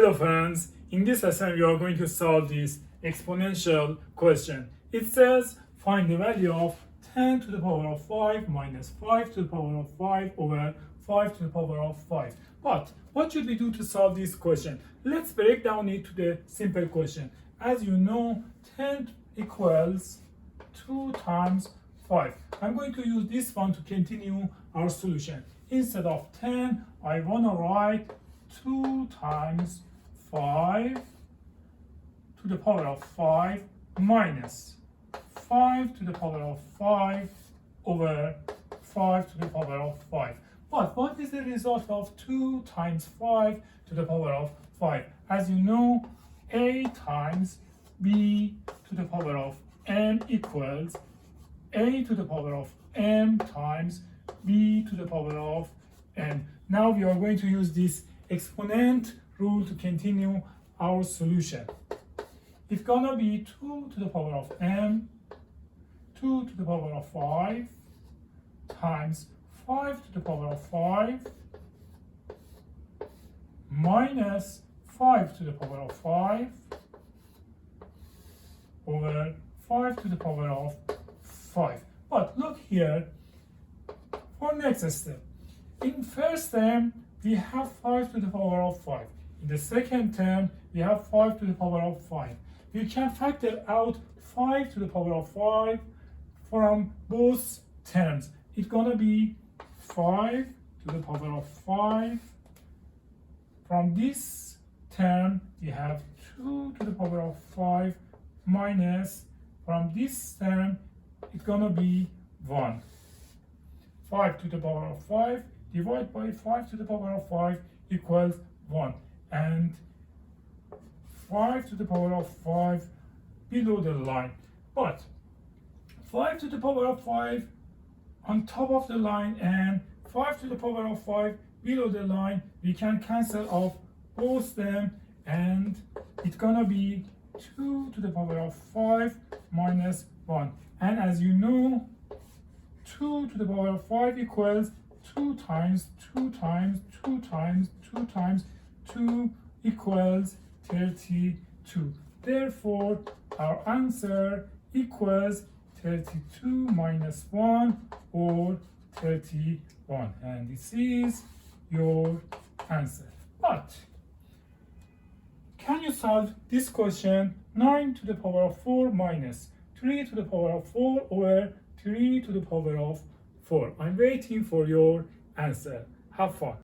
Hello friends, in this lesson we are going to solve this exponential question. It says find the value of 10 to the power of 5 minus 5 to the power of 5 over 5 to the power of 5. But what should we do to solve this question? Let's break down it to the simple question. As you know, 10 equals 2 times 5. I'm going to use this one to continue our solution. Instead of 10, I want to write 2 times 5 to the power of 5 minus 5 to the power of 5 over 5 to the power of 5. But what is the result of 2 times 5 to the power of 5? As you know, a times b to the power of m equals a to the power of m times b to the power of n. Now we are going to use this exponent rule to continue our solution. It's gonna be 2 to the power of m, 2 to the power of 5 times 5 to the power of 5 minus 5 to the power of 5 over 5 to the power of 5. But look here, for next step. In first term, we have 5 to the power of 5. In the second term, we have 5 to the power of 5. We can factor out 5 to the power of 5 from both terms. It's gonna be 5 to the power of 5. From this term, we have 2 to the power of 5 minus, from this term, it's gonna be 1. 5 to the power of 5 divided by 5 to the power of 5 equals 1. And 5 to the power of 5 below the line. But 5 to the power of 5 on top of the line and 5 to the power of 5 below the line, we can cancel off both them, and it's gonna be 2 to the power of 5 minus 1. And as you know, 2 to the power of 5 equals 2 times 2 times 2 times 2 times 2 equals 32. Therefore, our answer equals 32 minus 1 or 31. And this is your answer. But can you solve this question? 9 to the power of 4 minus 3 to the power of 4 over 3 to the power of 4. I'm waiting for your answer. Have fun.